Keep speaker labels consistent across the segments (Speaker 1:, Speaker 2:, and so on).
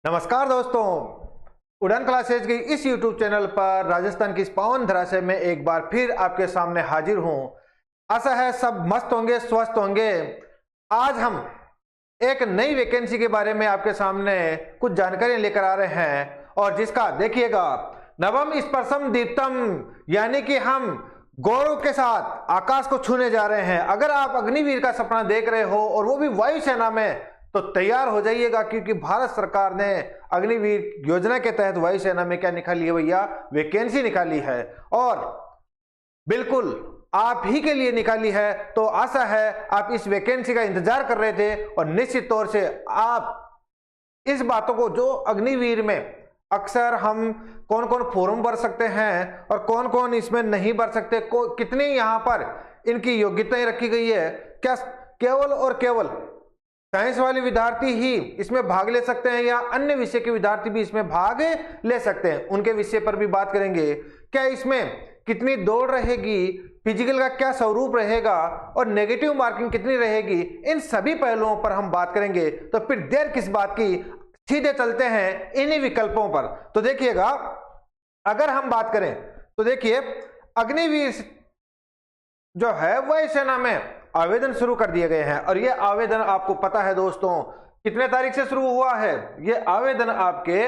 Speaker 1: नमस्कार दोस्तों, उड़ान क्लासेज के इस YouTube चैनल पर राजस्थान की इस पावन धरा से मैं एक बार फिर आपके सामने हाजिर हूं। आशा है सब मस्त होंगे, स्वस्थ होंगे। आज हम एक नई वैकेंसी के बारे में आपके सामने कुछ जानकारी लेकर आ रहे हैं और जिसका देखिएगा नवम स्पर्शम दीप्तम, यानी कि हम गौरव के साथ आकाश को छूने जा रहे हैं। अगर आप अग्निवीर का सपना देख रहे हो और वो भी वायुसेना में, तो तैयार हो जाइएगा, क्योंकि भारत सरकार ने अग्निवीर योजना के तहत वायुसेना में क्या निकाली है भैया, वैकेंसी निकाली है और बिल्कुल आप ही के लिए निकाली है। तो आशा है आप इस वैकेंसी का इंतजार कर रहे थे और निश्चित तौर से आप इस बातों को, जो अग्निवीर में अक्सर हम कौन कौन फॉर्म भर सकते हैं और कौन कौन इसमें नहीं भर सकते, कितनी यहां पर इनकी योग्यताएं रखी गई है, क्या केवल और केवल साइंस वाले विद्यार्थी ही इसमें भाग ले सकते हैं या अन्य विषय के विद्यार्थी भी इसमें भाग ले सकते हैं, उनके विषय पर भी बात करेंगे। क्या इसमें कितनी दौड़ रहेगी, फिजिकल का क्या स्वरूप रहेगा और नेगेटिव मार्किंग कितनी रहेगी, इन सभी पहलुओं पर हम बात करेंगे। तो फिर देर किस बात की, सीधे चलते हैं इन्हीं विकल्पों पर। तो देखिएगा, अगर हम बात करें तो देखिए अग्निवीर जो है वायुसेना में आवेदन शुरू कर दिए गए हैं और ये आवेदन आपको पता है दोस्तों कितने तारीख से शुरू हुआ है। ये आवेदन आपके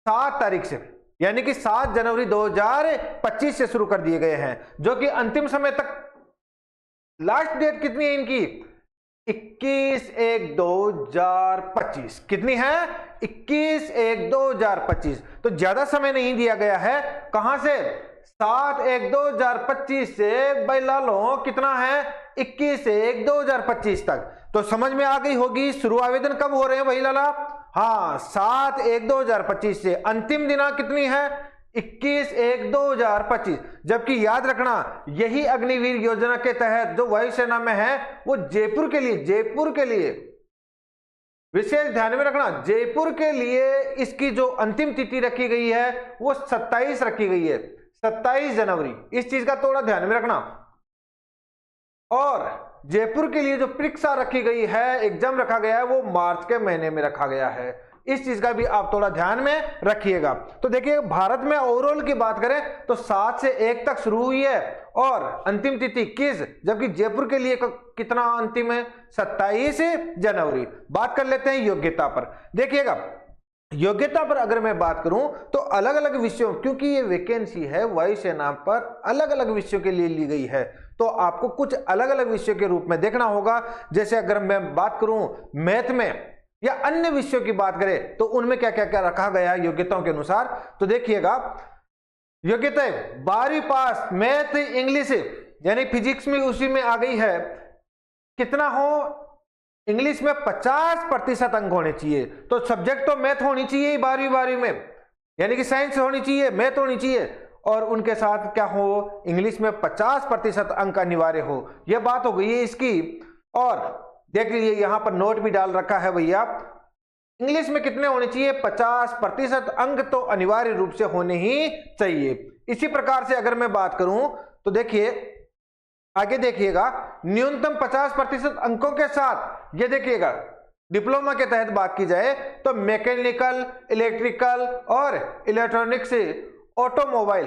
Speaker 1: 7 तारीख से, यानी कि 7 जनवरी 2025 से शुरू कर दिए गए हैं, जो कि अंतिम समय तक लास्ट डेट कितनी है इनकी, 21/1/2025। कितनी है, 21/1/2025। तो ज्यादा समय नहीं दिया गया है। कहां से, 7/1/2025 से बैला लो कितना है, 21/1/2025 तक। तो समझ में आ गई होगी शुरू आवेदन कब हो रहे हैं भाई लाला। हाँ, 7/1/2025 से अंतिम दिनांक कितनी है, 21/1/2025। जबकि याद रखना, यही अग्निवीर योजना के तहत जो वायुसेना में है वो जयपुर के लिए विशेष ध्यान में रखना, जयपुर के लिए इसकी जो अंतिम तिथि रखी गई है वो 27 रखी गई है, 27 जनवरी। इस चीज का थोड़ा ध्यान में रखना। और जयपुर के लिए जो परीक्षा रखी गई है, एग्जाम रखा गया है, वो मार्च के महीने में रखा गया है। इस चीज का भी आप थोड़ा ध्यान में रखिएगा। तो देखिए भारत में ओवरऑल की बात करें तो 7 से 1 तक शुरू हुई है और अंतिम तिथि 21, जबकि जयपुर के लिए कितना अंतिम है, 27 जनवरी। बात कर लेते हैं योग्यता पर। देखिएगा योग्यता पर अगर मैं बात करूं तो अलग अलग विषयों, क्योंकि ये वैकेंसी है वायुसेना पर अलग अलग विषयों के लिए ली गई है, तो आपको कुछ अलग अलग विषयों के रूप में देखना होगा। जैसे अगर मैं बात करूं मैथ में या अन्य विषयों की बात करें तो उनमें क्या क्या क्या रखा गया है योग्यताओं के अनुसार। तो देखिएगा योग्यताएं 12वीं पास मैथ इंग्लिश, यानी फिजिक्स में उसी में आ गई है, कितना हो, इंग्लिश में 50% अंक होने चाहिए। तो सब्जेक्ट तो मैथ होनी चाहिए 12वीं में, यानी कि साइंस होनी चाहिए, मैथ होनी चाहिए और उनके साथ क्या हो, इंग्लिश में 50% अंक अनिवार्य हो। यह बात हो गई है इसकी। और देख लीजिए यहां पर नोट भी डाल रखा है भैया, इंग्लिश में कितने होने चाहिए, 50% अंक तो अनिवार्य रूप से होने ही चाहिए। इसी प्रकार से अगर मैं बात करूं तो देखिए आगे देखिएगा, न्यूनतम 50% अंकों के साथ ये देखिएगा डिप्लोमा के तहत बात की जाए तो मैकेनिकल, इलेक्ट्रिकल और electronics, automobile,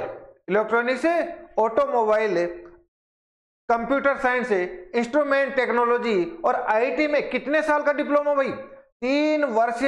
Speaker 1: computer science, instrument technology और आईटी में कितने साल का डिप्लोमा भाई, 3 वर्ष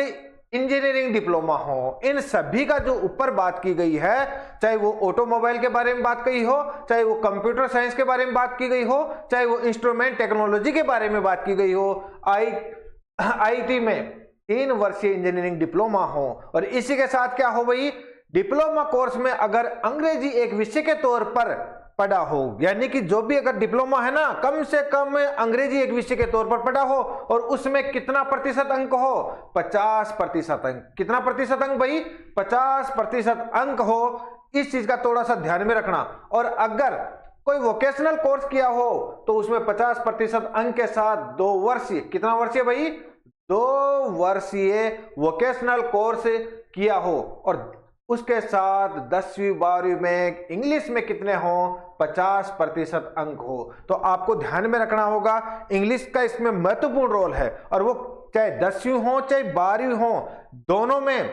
Speaker 1: इंजीनियरिंग डिप्लोमा हो। इन सभी का जो ऊपर बात की गई है, चाहे वो ऑटोमोबाइल के बारे में बात की हो, चाहे वो कंप्यूटर साइंस के बारे में बात की गई हो, चाहे वो इंस्ट्रूमेंट टेक्नोलॉजी के बारे में बात की गई हो, आईटी में 3 वर्षीय इंजीनियरिंग डिप्लोमा हो। और इसी के साथ क्या हो भाई, डिप्लोमा कोर्स में अगर अंग्रेजी एक विषय के तौर पर पढ़ा हो, यानी कि जो भी अगर डिप्लोमा है ना, कम से कम अंग्रेजी एक विषय के तौर पर पढ़ा हो और उसमें कितना प्रतिशत अंक हो, 50% अंक। कितना प्रतिशत अंक भाई, 50% अंक हो। इस चीज का थोड़ा सा ध्यान में रखना। और अगर कोई वोकेशनल कोर्स किया हो तो उसमें 50% अंक के साथ 2 वर्षीय, कितना वर्षीय भाई, 2 वर्षीय वोकेशनल कोर्स किया हो और उसके साथ 10वीं 12वीं में इंग्लिश में कितने हो, 50% अंक हो। तो आपको ध्यान में रखना होगा, इंग्लिश का इसमें महत्वपूर्ण रोल है और वो चाहे 10वीं हो चाहे 12वीं हो, दोनों में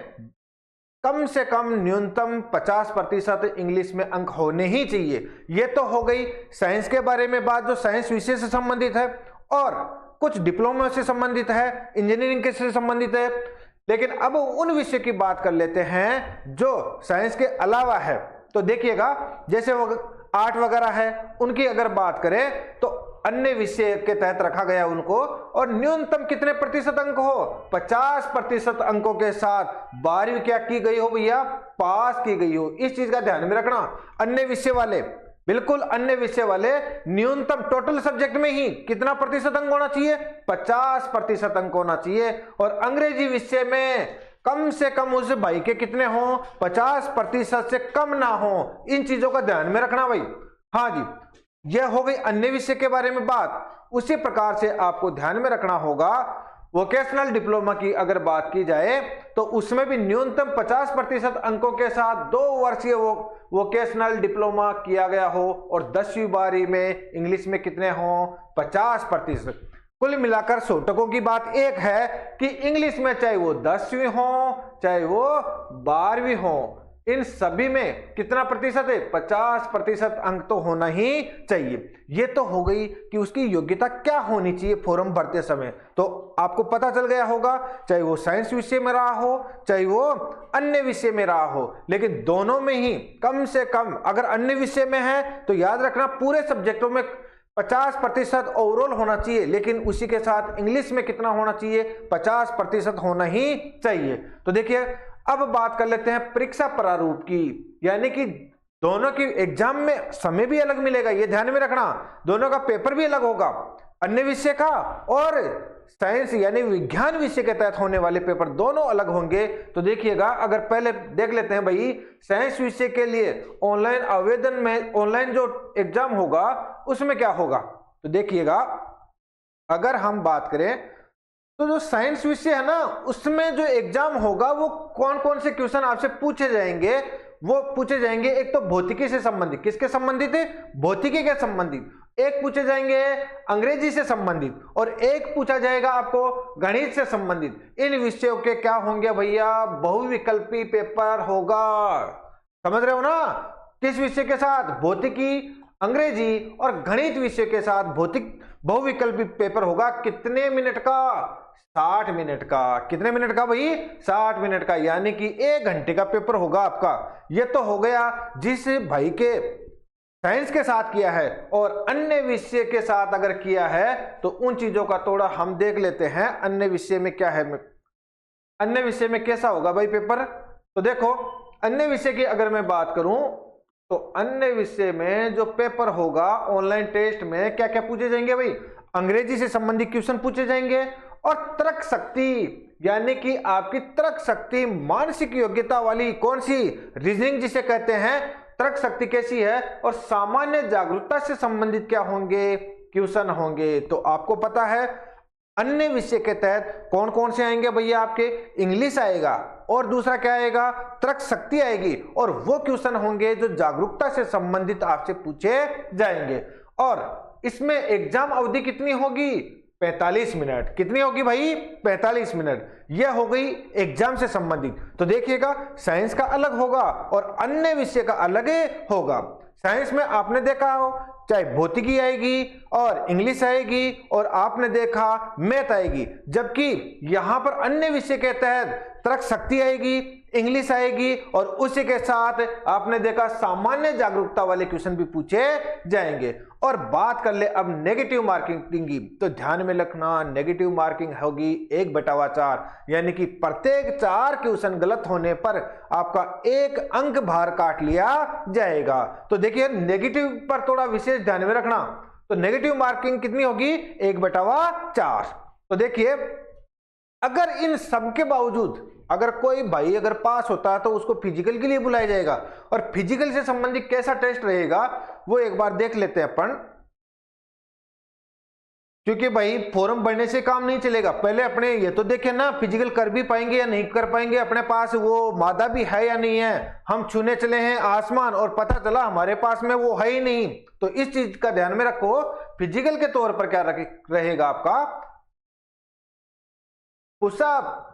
Speaker 1: कम से कम न्यूनतम 50% इंग्लिश में अंक होने ही चाहिए। ये तो हो गई साइंस के बारे में बात, जो साइंस विषय से संबंधित है और कुछ डिप्लोमा से संबंधित है, इंजीनियरिंग के से संबंधित है। लेकिन अब उन विषय की बात कर लेते हैं जो साइंस के अलावा है। तो देखिएगा, जैसे आर्ट वगैरह है, उनकी अगर बात करें तो अन्य विषय के तहत रखा गया उनको, और न्यूनतम कितने प्रतिशत अंक हो, 50% अंकों के साथ 12वीं क्या की गई हो भैया, पास की गई हो। इस चीज का ध्यान में रखना। अन्य विषय वाले, बिल्कुल अन्य विषय वाले न्यूनतम टोटल सब्जेक्ट में ही कितना प्रतिशत अंक होना चाहिए, 50% अंक होना चाहिए। और अंग्रेजी विषय में कम से कम उस भाई के कितने हो, 50% से कम ना हो। इन चीजों का ध्यान में रखना भाई। हाँ जी, यह हो गई अन्य विषय के बारे में बात। उसी प्रकार से आपको ध्यान में रखना होगा वोकेशनल डिप्लोमा की अगर बात की जाए तो उसमें भी न्यूनतम 50% अंकों के साथ 2 वर्षीय वोकेशनल डिप्लोमा किया गया हो, और 10वीं 12वीं में इंग्लिश में कितने हो, 50%। कुल मिलाकर 100% की बात एक है कि इंग्लिश में चाहे वो 10वीं हो चाहे वो 12वीं हो, इन सभी में कितना प्रतिशत है, 50% अंक तो होना ही चाहिए। ये तो हो गई कि उसकी योग्यता क्या होनी चाहिए फॉर्म भरते समय। तो आपको पता चल गया होगा, चाहे वो साइंस विषय में रहा हो चाहे वो अन्य विषय में रहा हो, लेकिन दोनों में ही कम से कम, अगर अन्य विषय में है तो याद रखना पूरे सब्जेक्टों में 50% ओवरऑल होना चाहिए, लेकिन उसी के साथ इंग्लिश में कितना होना चाहिए, 50% होना ही चाहिए। तो देखिए, अब बात कर लेते हैं परीक्षा प्रारूप की, यानी कि दोनों की एग्जाम में समय भी अलग मिलेगा, ये ध्यान में रखना। दोनों का पेपर भी अलग होगा, अन्य विषय का और साइंस यानी विज्ञान विषय के तहत होने वाले पेपर दोनों अलग होंगे। तो देखिएगा, अगर पहले देख लेते हैं भाई, साइंस विषय के लिए ऑनलाइन आवेदन में, ऑनलाइन जो एग्जाम होगा उसमें क्या होगा। तो देखिएगा, अगर हम बात करें तो जो साइंस विषय है ना, उसमें जो एग्जाम होगा वो कौन कौन से क्वेश्चन आपसे पूछे जाएंगे, वो पूछे जाएंगे। एक तो भौतिकी से संबंधित, किसके संबंधित है, भौतिकी के संबंधित। एक पूछे जाएंगे अंग्रेजी से संबंधित, और एक पूछा जाएगा आपको गणित से संबंधित। इन विषयों के क्या होंगे भैया, बहुविकल्पी पेपर होगा। समझ रहे हो ना, किस विषय के साथ, भौतिकी, अंग्रेजी और गणित विषय के साथ भौतिक बहुविकल्पी पेपर होगा। कितने मिनट का, 60 मिनट का। कितने मिनट का भाई, 60 मिनट का, यानी कि 1 घंटे का पेपर होगा आपका। यह तो हो गया जिस भाई के साइंस के साथ किया है, और अन्य विषय के साथ अगर किया है तो उन चीजों का थोड़ा हम देख लेते हैं। अन्य विषय में क्या है, अन्य विषय में कैसा होगा भाई पेपर। तो देखो, अन्य विषय की अगर मैं बात करूं तो अन्य विषय में जो पेपर होगा ऑनलाइन टेस्ट में क्या क्या पूछे जाएंगे भाई, अंग्रेजी से संबंधित क्वेश्चन पूछे जाएंगे, और तर्क शक्ति यानी कि आपकी तर्क शक्ति, मानसिक योग्यता वाली कौन सी, रीजनिंग जिसे कहते हैं, तर्क शक्ति कैसी है, और सामान्य जागरूकता से संबंधित क्या होंगे, क्वेश्चन होंगे। तो आपको पता है अन्य विषय के तहत कौन कौन से आएंगे भैया, आपके इंग्लिश आएगा, और दूसरा क्या आएगा, तर्क शक्ति आएगी, और वो क्वेश्चन होंगे जो जागरूकता से संबंधित आपसे पूछे जाएंगे। और इसमें एग्जाम अवधि कितनी होगी, 45 मिनट। कितनी होगी भाई, 45 मिनट। यह हो गई एग्जाम से संबंधित। तो देखिएगा, साइंस का अलग होगा और अन्य विषय का अलग होगा। साइंस में आपने देखा हो चाहे भौतिकी आएगी और इंग्लिश आएगी, और आपने देखा मैथ आएगी, जबकि यहां पर अन्य विषय के तहत तर्क शक्ति आएगी, इंग्लिश आएगी, और उसी के साथ आपने देखा सामान्य जागरूकता वाले क्वेश्चन भी पूछे जाएंगे। और बात कर ले अब नेगेटिव मार्किंग की, तो ध्यान में रखना नेगेटिव मार्किंग होगी 1/4, यानी कि प्रत्येक 4 क्वेश्चन गलत होने पर आपका 1 अंक बाहर काट लिया जाएगा। तो देखिए, नेगेटिव पर थोड़ा विशेष ध्यान में रखना। तो नेगेटिव मार्किंग कितनी होगी, 1/4। तो देखिए, अगर इन सब के बावजूद अगर कोई भाई अगर पास होता है तो उसको फिजिकल के लिए बुलाया जाएगा, और फिजिकल से संबंधित कैसा टेस्ट रहेगा वो एक बार देख लेते हैं अपन, क्योंकि भाई फॉर्म भरने से काम नहीं चलेगा। पहले अपने ये तो देखें ना, फिजिकल कर भी पाएंगे या नहीं कर पाएंगे, अपने पास वो मादा भी है या नहीं है। हम छूने चले हैं आसमान और पता चला हमारे पास में वो है ही नहीं। तो इस चीज का ध्यान में रखो, फिजिकल के तौर पर क्या रहेगा आपका, पुशअप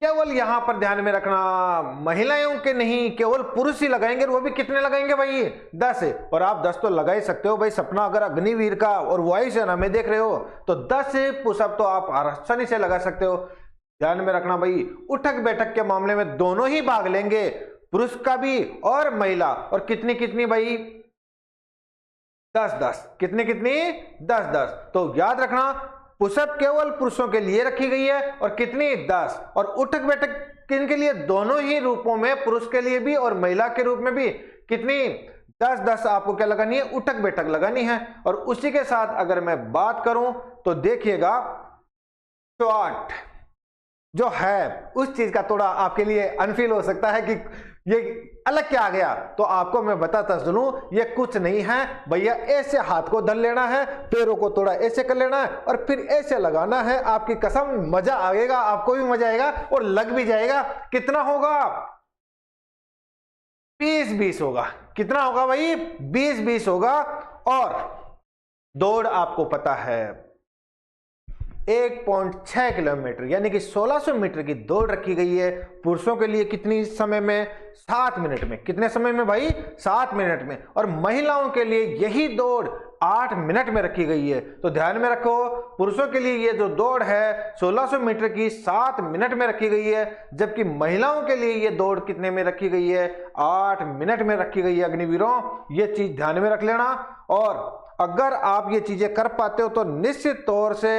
Speaker 1: केवल यहां पर ध्यान में रखना, महिलाओं के नहीं, केवल पुरुष ही लगाएंगे, वो भी कितने लगाएंगे भाई? 10। और आप 10 तो लगा ही सकते हो भाई। सपना अगर अग्निवीर का और वायुसेना में देख रहे हो तो 10 पुशअप तो आप आसानी से लगा सकते हो। ध्यान में रखना भाई, उठक बैठक के मामले में दोनों ही भाग लेंगे, पुरुष का भी और महिला। और कितनी कितनी भाई? 10-10। कितनी कितनी? 10-10। तो याद रखना, पुशअप केवल पुरुषों के लिए रखी गई है और कितनी? 10। और उठक बैठक किनके लिए? दोनों ही रूपों में, पुरुष के लिए भी और महिला के रूप में भी। कितनी? 10-10 आपको क्या लगानी है? उठक बैठक लगानी है। और उसी के साथ अगर मैं बात करूं तो देखिएगा, शॉट जो है उस चीज का थोड़ा आपके लिए अनफील हो सकता है कि ये अलग क्या आ गया। तो आपको मैं बताता चलूं, ये कुछ नहीं है भैया। ऐसे हाथ को धर लेना है, पैरों को थोड़ा ऐसे कर लेना है और फिर ऐसे लगाना है। आपकी कसम मजा आएगा, आपको भी मजा आएगा और लग भी जाएगा। कितना होगा? 20-20 होगा। कितना होगा भाई? 20-20 होगा। और दौड़ आपको पता है 1.6 किलोमीटर यानी कि 1600 मीटर की दौड़ रखी गई है। पुरुषों के लिए कितनी समय में? 7 मिनट में। कितने समय में भाई? 7 मिनट में। और महिलाओं के लिए यही दौड़ 8 मिनट में रखी गई है। तो ध्यान में रखो, पुरुषों के लिए ये जो दौड़ है 1600 मीटर की 7 मिनट में रखी गई है, जबकि महिलाओं के लिए ये दौड़ कितने में रखी गई है? 8 मिनट में रखी गई है। अग्निवीरों, ये चीज ध्यान में रख लेना। और अगर आप ये चीजें कर पाते हो तो निश्चित तौर से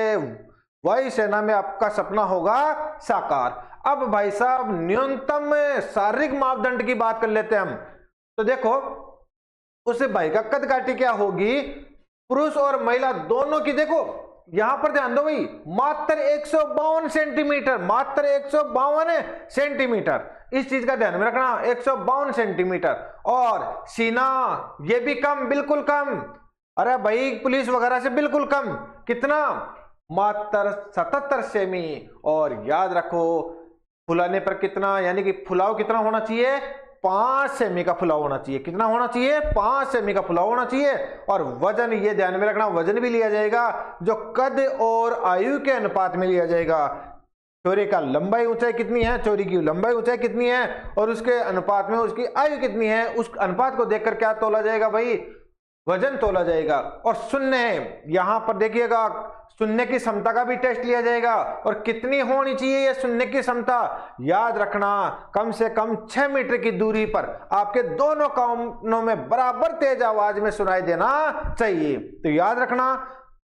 Speaker 1: वायुसेना में आपका सपना होगा साकार। अब भाई साहब, न्यूनतम शारीरिक मापदंड की बात कर लेते हैं हम। तो देखो, उस भाई का कद काठी क्या होगी? पुरुष और महिला दोनों की देखो, यहां पर ध्यान दो भाई, मात्र 152 सेंटीमीटर, मात्र 152 सेंटीमीटर। इस चीज का ध्यान में रखना, 152 सेंटीमीटर। और सीना ये भी कम, बिल्कुल कम। अरे भाई, पुलिस वगैरह से बिल्कुल कम। कितना? मात्र 77 सेमी। और याद रखो, फुलाने पर कितना, यानी कि फुलाव कितना होना चाहिए? 5 सेमी का फुलाव होना चाहिए। कितना होना चाहिए? 5 सेमी का फुलाव होना चाहिए। और वजन, ये ध्यान में रखना, वजन भी लिया जाएगा जो कद और आयु के अनुपात में लिया जाएगा। चोरी का लंबाई ऊंचाई कितनी है, चोरी की लंबाई ऊंचाई कितनी है, और उसके अनुपात में उसकी आयु कितनी है, उस अनुपात को देखकर क्या तोला जाएगा भाई? वजन तोला जाएगा। और शून्य है, यहां पर देखिएगा, शून्य की क्षमता का भी टेस्ट लिया जाएगा। और कितनी होनी चाहिए ये शून्य की क्षमता? याद रखना, कम से कम 6 मीटर की दूरी पर आपके दोनों कानों में बराबर तेज आवाज में सुनाई देना चाहिए। तो याद रखना,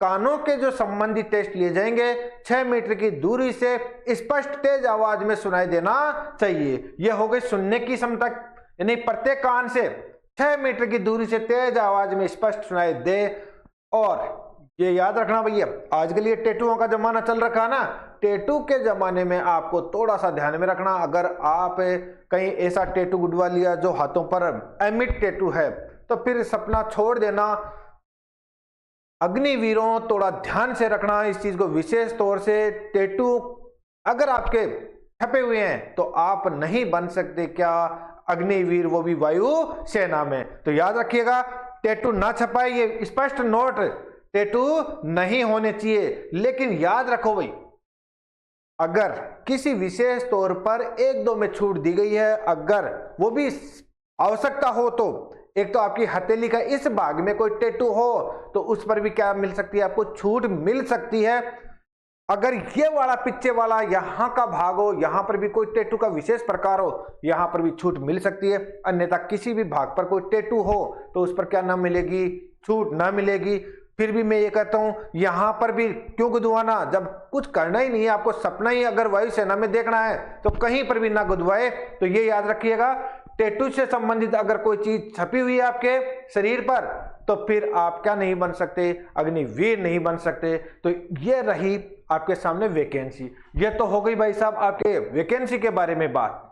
Speaker 1: कानों के जो संबंधित टेस्ट लिए जाएंगे, 6 मीटर की दूरी से स्पष्ट तेज आवाज में सुनाई देना चाहिए। यह हो गई शून्य की क्षमता, यानी प्रत्येक कान से 6 मीटर की दूरी से तेज आवाज में स्पष्ट सुनाई दे। और ये याद रखना भैया, आज के लिए टैटूओं का जमाना चल रखा है ना, टैटू के जमाने में आपको थोड़ा सा ध्यान में रखना। अगर आप कहीं ऐसा टैटू गुडवा लिया जो हाथों पर एमिट टैटू है, तो फिर सपना छोड़ देना। अग्निवीरों, थोड़ा ध्यान से रखना इस चीज को, विशेष तौर से टैटू अगर आपके छपे हुए हैं तो आप नहीं बन सकते क्या अग्निवीर, वो भी वायु सेना में। तो याद रखिएगा, टैटू ना छपाए, ये स्पष्ट नोट, टैटू नहीं होने चाहिए। लेकिन याद रखो भाई, अगर किसी विशेष तौर पर 1-2 में छूट दी गई है, अगर वो भी आवश्यकता हो, तो एक तो आपकी हथेली का इस भाग में कोई टैटू हो तो उस पर भी क्या मिल सकती है? आपको छूट मिल सकती है। अगर ये वाला पीछे वाला यहां का भाग हो, यहां पर भी कोई टैटू का विशेष प्रकार हो, यहां पर भी छूट मिल सकती है। अन्यथा किसी भी भाग पर कोई टैटू हो तो उस पर क्या ना मिलेगी? छूट ना मिलेगी। फिर भी मैं ये कहता हूं, यहां पर भी क्यों गुदवाना, जब कुछ करना ही नहीं है, आपको सपना ही अगर वायुसेना में देखना है तो कहीं पर भी ना गुदवाए। तो ये याद रखिएगा, टैटू से संबंधित अगर कोई चीज छपी हुई है आपके शरीर पर तो फिर आप क्या नहीं बन सकते? अग्निवीर नहीं बन सकते। तो ये रही आपके सामने वैकेंसी। ये तो हो गई भाई साहब आपके वैकेंसी के बारे में बात।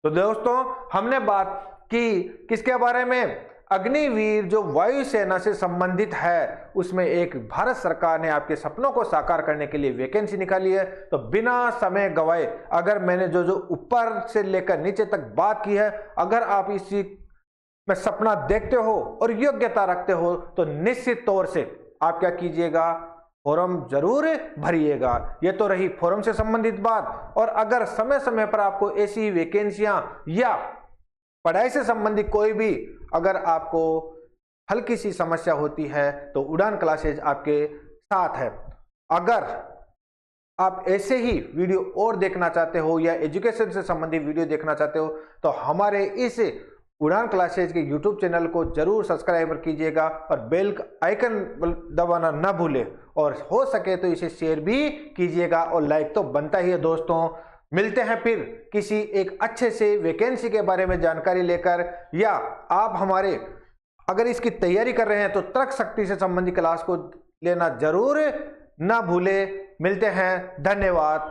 Speaker 1: तो दोस्तों, हमने बात की किसके बारे में? अग्निवीर जो वायुसेना से संबंधित है, उसमें एक भारत सरकार ने आपके सपनों को साकार करने के लिए वैकेंसी निकाली है। तो बिना समय गवाए, अगर मैंने जो ऊपर से लेकर नीचे तक बात की है, अगर आप इसी में सपना देखते हो और योग्यता रखते हो तो निश्चित तौर से आप क्या कीजिएगा? फॉर्म जरूर भरिएगा। ये तो रही फॉर्म से संबंधित बात। और अगर समय समय पर आपको ऐसी वैकेंसियां या पढ़ाई से संबंधित कोई भी अगर आपको हल्की सी समस्या होती है तो उड़ान क्लासेज आपके साथ है। अगर आप ऐसे ही वीडियो और देखना चाहते हो या एजुकेशन से संबंधित वीडियो देखना चाहते हो तो हमारे इस उड़ान क्लासेज के यूट्यूब चैनल को जरूर सब्सक्राइब कीजिएगा और बेल आइकन दबाना ना भूलें, और हो सके तो इसे शेयर भी कीजिएगा और लाइक तो बनता ही है। दोस्तों मिलते हैं फिर किसी एक अच्छे से वैकेंसी के बारे में जानकारी लेकर, या आप हमारे अगर इसकी तैयारी कर रहे हैं तो तर्क शक्ति से संबंधित क्लास को लेना जरूर ना भूले। मिलते हैं, धन्यवाद।